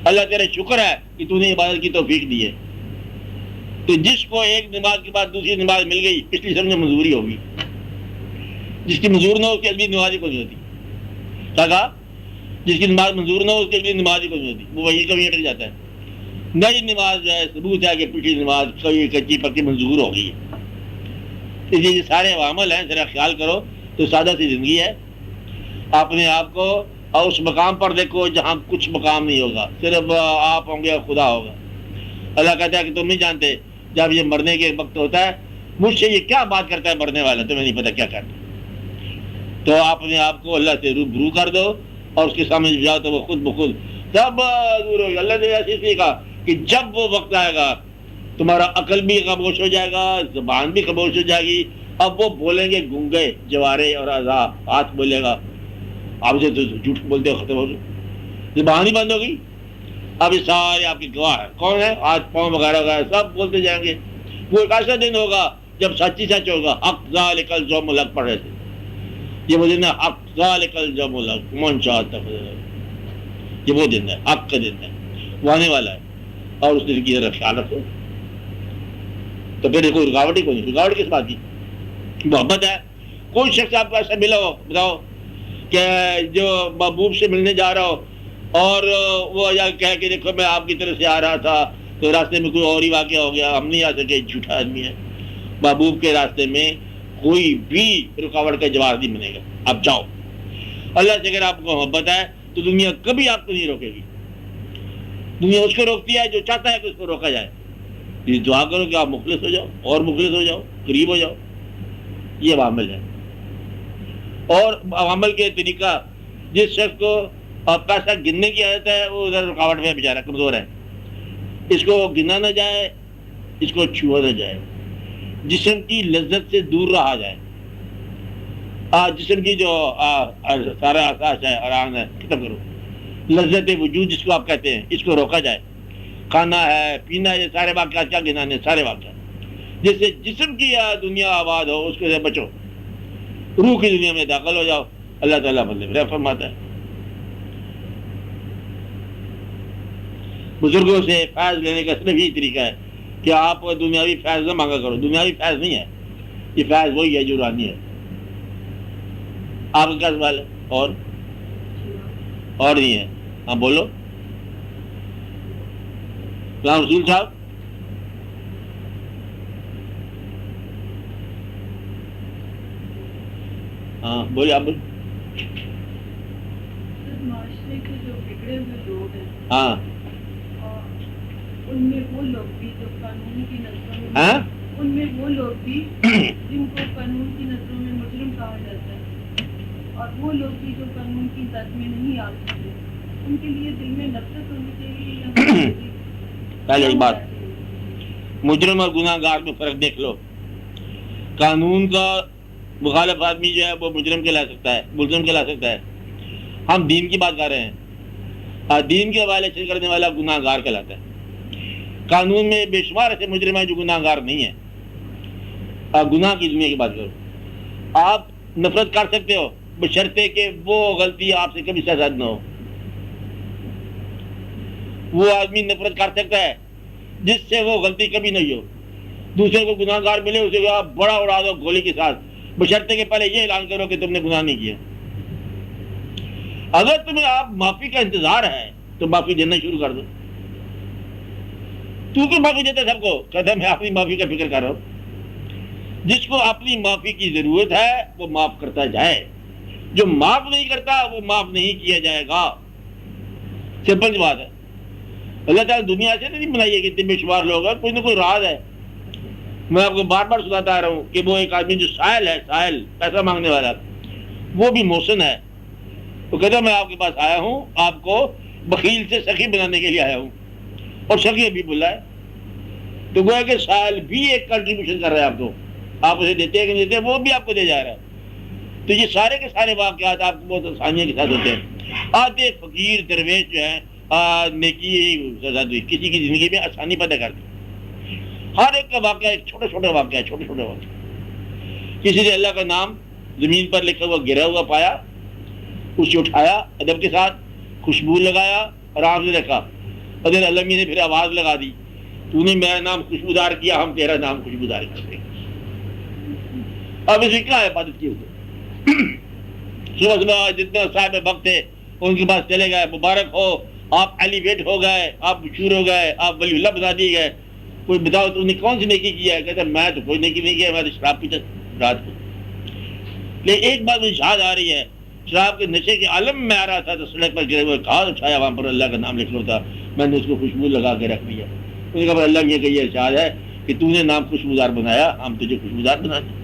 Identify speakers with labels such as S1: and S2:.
S1: اللہ تیرا شکر ہے کہ تو نے عبادت کی توفیق دی ہے. تو جس کو ایک نماز کے بعد دوسری نماز مل گئی پچھلی سب میں منظوری ہوگی. جس کی منظور نہ ہو اس کی اگلی نماز ہی کو نہیں ہوتی. کیا کہا؟ جس کی نماز منظور نہ ہو اس کی اگلی نماز ہی کو نہیں ہوتی. وہ وہی کبھی اٹک جاتا ہے. نئی نماز جو ہے ثبوت ہے کہ پچھلی نماز کبھی کچی پکی منظور ہو گئی ہے. اس لیے یہ سارے عوامل ہیں، ذرا خیال کرو. تو سادہ سی زندگی ہے. اپنے آپ کو اور اس مقام پر دیکھو جہاں کچھ مقام نہیں ہوگا، صرف آپ ہوں گے اور خدا ہوگا. اللہ کہتا ہے کہ تم نہیں جانتے جب یہ مرنے کے وقت ہوتا ہے مجھ سے یہ کیا بات کرتا ہے مرنے والا، تمہیں نہیں پتا کیا کرتا. تو اپنے آپ کو اللہ سے روبرو کر دو اور اس کے سامنے جاؤ تو وہ خود بخود سب دور ہوگا. اللہ نے ایسے سیکھا کہ جب وہ وقت آئے گا تمہارا عقل بھی خاموش ہو جائے گا، زبان بھی خاموش ہو جائے گی. اب وہ بولیں گے گونگے جوارے اور اعضاء، ہاتھ بولے گا. آپ سے تو جھوٹ بولتے ہو ختم ہو گئی، زبان ہی بند ہوگی. اب یہ سارے آپ کے گواہ ہیں. کون ہے؟ ہاتھ پاؤں وغیرہ وغیرہ سب بولتے جائیں گے. وہ ایک ایسا دن ہوگا جب سچ ہی سچ ہوگا. حق ذالک الجوم الحق پڑھ رہے تھے. یہ وہ دن ہے حق ذالک الجوم الحق من شاء اللہ. یہ وہ دن ہے، حق کا دن ہے، وہ آنے والا ہے. اور اس دن کی ذرا خیال رکھو. تو پھر کوئی رکاوٹ ہی کوئی نہیں. رکاوٹ کس بات کی؟ محبت ہے. کوئی شخص آپ کو ایسا ملا ہو بتاؤ کہ جو محبوب سے ملنے جا رہا ہو اور وہ یا کہہ کہ دیکھو میں آپ کی طرف سے آ رہا تھا تو راستے میں کوئی اور ہی واقعہ ہو گیا، ہم نہیں آ سکے. جھوٹا آدمی ہے. محبوب کے راستے میں کوئی بھی رکاوٹ کا جواب نہیں بنے گا. آپ جاؤ. اللہ سے اگر آپ کو محبت ہے تو دنیا کبھی آپ کو نہیں روکے گی. دنیا اس کو روکتی ہے جو چاہتا ہے کہ اس کو روکا جائے. یہ دعا کرو کہ آپ مخلص ہو جاؤ اور مخلص ہو جاؤ، قریب ہو جاؤ. یہ عوامل ہے. اور عوامل کے طریقہ، جس شخص کو پیسہ گننے کی عادت ہے وہ ادھر رکاوٹ میں بیچارہ کمزور ہے. اس کو گنا نہ جائے، اس کو چھوا نہ جائے. جسم کی لذت سے دور رہا جائے. جسم کی جو سارا احساس ہے آرام ہے ختم کرو. لذت وجود جس کو آپ کہتے ہیں اس کو روکا جائے. کھانا ہے، پینا ہے، یہ سارے واقعات کیا گنانے، سارے واقعات. جس سے جسم کی دنیا آباد ہو اس سے بچو. روح کی دنیا میں داخل ہو جاؤ. اللہ تعالیٰ مطلب فرماتا ہے. بزرگوں سے فیض لینے کا صرف یہی طریقہ ہے کہ آپ دنیاوی فیض نہ مانگا کرو. دنیاوی فیض نہیں ہے یہ، فیض وہی ہے جو روحانی ہے. آپ کا کیا سوال ہے؟ اور نہیں ہے؟ ہاں بولو. غلام رسول صاحب. ہاں بولے. آپ بولے.
S2: معاشرے کے جو بگڑے ہوئے لوگ ہیں،
S1: ہاں
S2: ان میں وہ لوگ بھی جو قانون کی نظروں میں
S1: ہاں
S2: ان میں وہ لوگ بھی جن کو قانون کی نظروں میں مجرم کہا جاتا ہے، اور وہ لوگ بھی جو قانون کی زد میں نہیں آ سکتے، ان کے لیے دل میں نفرت ہونی چاہیے یا
S1: پہلے ایک بات، مجرم اور گناہ گار میں فرق دیکھ لو. قانون کا مخالف آدمی جو ہے وہ مجرم کہلا سکتا ہے، ملزم کہلا سکتا ہے. ہم دین کی بات کر رہے ہیں. دین کے حوالے سے کرنے والا گناہ گار کہلاتا ہے. قانون میں بے شمار ایسے مجرم ہیں جو گناہ گار نہیں ہیں. گناہ کی دنیا کی بات کرو. آپ نفرت کر سکتے ہو بشرطے کہ وہ غلطی آپ سے کبھی سرزد نہ ہو. وہ آدمی نفرت کر سکتا ہے جس سے وہ غلطی کبھی نہیں ہو. دوسرے کو گناہ گار ملے اسے کو آپ بڑا اڑا دو گولی کے ساتھ، بشرطے کہ پہلے یہ اعلان کرو کہ تم نے گناہ نہیں کیا. اگر تمہیں آپ معافی کا انتظار ہے تو معافی دینا شروع کر دو. تو کیوں معافی دیتا سب کو؟ کہتا ہے میں اپنی معافی کا فکر کر رہا ہوں. جس کو اپنی معافی کی ضرورت ہے وہ معاف کرتا جائے. جو معاف نہیں کرتا وہ معاف نہیں کیا جائے گا. سمپل سی بات ہے. اللہ تعالیٰ دنیا سے نہیں بنائی ہے کہ اتنے بے شمار لوگ ہیں، کوئی نہ کوئی راز ہے. میں آپ کو بار بار سناتا آ رہا ہوں کہ وہ ایک آدمی جو سائل ہے، سائل پیسہ مانگنے والا، وہ بھی محسن ہے. وہ کہتا ہے میں آپ کے پاس آیا ہوں، آپ کو بخیل سے سخی بنانے کے لیے آیا ہوں، اور سخی ابھی بولا ہے. تو گویا کہ سائل بھی ایک کنٹریبیوشن کر رہا ہے آپ کو. آپ اسے دیتے ہیں کہ نہیں دیتے، وہ بھی آپ کو دے جا رہا ہے. تو یہ سارے کے سارے واقعات آپ کو بہت آسانی کے ساتھ ہوتے ہیں. آدھے فقیر درویش جو ہے نیکی کسی کی زندگی میں آسانی پیدا کرتے. ہر ایک کا واقعہ ایک چھوٹے چھوٹے واقعہ ہے، چھوٹے چھوٹے واقعہ. کسی نے اللہ کا نام زمین پر لکھا ہوا گرا ہوا پایا، اسے اٹھایا ادب کے ساتھ، خوشبو لگایا، آرام سے رکھا. حضرت علمی نے پھر آواز لگا دی تو نے میرا نام خوشبودار کیا ہم تیرا نام خوشبودار کر دیں گے. اب اسے کیا عبادت کی ہوگی. صبح صبح جتنے صاحب وقت تھے ان کے پاس چلے گئے, مبارک ہو آپ ایلیویٹ ہو گئے, آپ مشہور ہو گئے, آپ ولی اللہ بنا دیے گئے. کوئی بتاؤ تو نے کون سی نیکی کیا ہے؟ کہتے میں تو کوئی نیکی نہیں کیا, میں تو شراب پیتا رات کو. لیکن ایک بات مجھے یاد آ رہی ہے, شراب کے نشے کے عالم میں آ رہا تھا تو سڑک پر گرے ہوئے کہاں اٹھایا وہاں پر اللہ کا نام لکھ لو تھا, میں نے اس کو خوشبو لگا کے رکھ لیا. انہوں نے کہا اللہ یہ کہ یہ ارشاد ہے کہ تو نے نام خوشبودار بنایا, ہم تجھے خوشبودار بنا دیں.